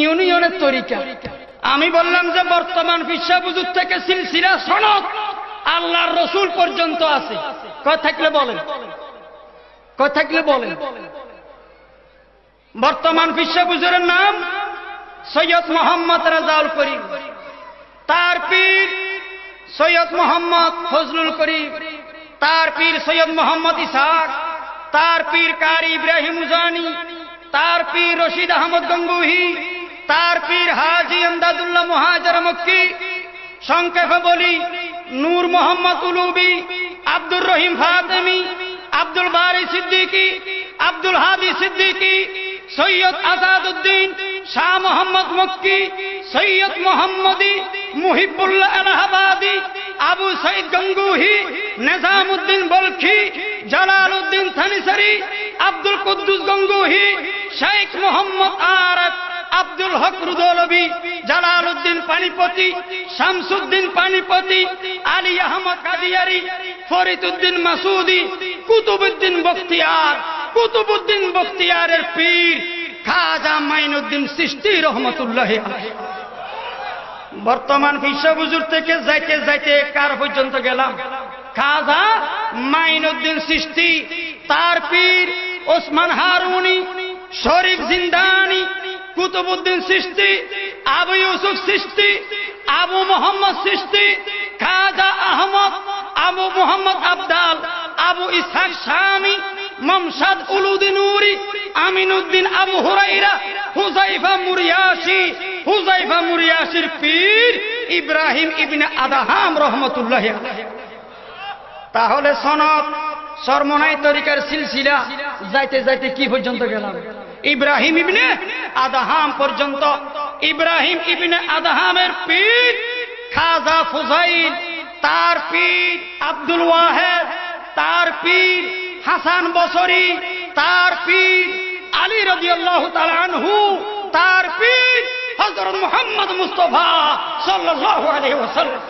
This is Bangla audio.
ইউনিয়নের তরিকা। আমি বললাম যে বর্তমান ফিরসাহ হুজুর থেকে সিলসিলা সনদ আল্লাহর রসুল পর্যন্ত আছে। কয় থাকলে বলেন, কয় থাকলে বলেন। বর্তমান ফিরসাহ হুজুরের নাম সৈয়দ মোহাম্মদ রাজাউল করিম, তার পীর সৈয়দ মোহাম্মদ ফজলুল করিম, তার পীর সৈয়দ মোহাম্মদ ইসহাক, তার পীর কারি ইব্রাহিম উজানি, তার পীর রশিদ আহমদ গঙ্গুহি, তার পীর হাজি আমদাদুল্লাহ মুহাজির মক্কি, সংক্ষেপে বলি নূর মোহাম্মদ উলুবি, আব্দুর রহিম ফাতেমি, আব্দুল বারি সিদ্দিকী, আব্দুল হাদি সিদ্দিকী, সৈয়দ আজাদউদ্দিন, শাহ মোহাম্মদ মক্কি, সৈয়দ মোহাম্মদী, মুহিবুল্লাহ এলাহাবাদী, আবু সঈদ গঙ্গুহি, নিজামউদ্দিন বলখি, জালালউদ্দিন থানিসারি, আব্দুল কুদ্দুস গঙ্গুহি, শেখ মোহাম্মদ আরফ, আব্দুল হক রুদলবি, জালালউদ্দিন পানিপতি, শামসুদ্দিন পানিপতি, আলী আহমদ কাদিয়ারি, ফরিদউদ্দিন মাসুদি, কুতুবউদ্দিন বখতিয়ার, কুতুবউদ্দিন বখতিয়ারের পীর খাজা মাইনুদ্দিন চিশতি রহমতুল্লাহ আলাইহি। বর্তমান ফিরসাহ হুজুর থেকে যাইতে যাইতে কার পর্যন্ত গেলাম? খাজা মাইনুদ্দিন চিশতি, তার পীর ওসমান হারুনি, শরীফ জিন্দানি, কুতুবউদ্দিন চিশতি, আবু ইউসুফ চিশতি, আবু মোহাম্মদ চিশতি, খাজা আহমদ, আবু মোহাম্মদ আবদাল, আবু ইসহাক শামী, মমসাদ উলুদ্দিন নুরি, আমিনুদ্দিন আবু হুরাইরা, হুযায়ফা মুরিয়াশি, হুযায়ফা মুরিয়াশির পীর ইব্রাহিম ইবনে আদহাম রহমতুল্লাহ আলাইহি। তাহলে সনদ সরমনাই তরিকার সিলসিলা যাইতে যাইতে কি পর্যন্ত গেলাম? ইব্রাহিম ইবনে আদহাম পর্যন্ত। ইব্রাহিম ইবনে আদহামের পীর খাজা ফুজাইল, তার পীর আব্দুল ওয়াহেদ, তার পীর হাসান বসরি, তার পীর আলী রাদিয়াল্লাহু তাআলা আনহু, তার পীর হযরত মুহাম্মদ মুস্তাফা সাল্লাল্লাহু আলাইহি ওয়াসাল্লাম।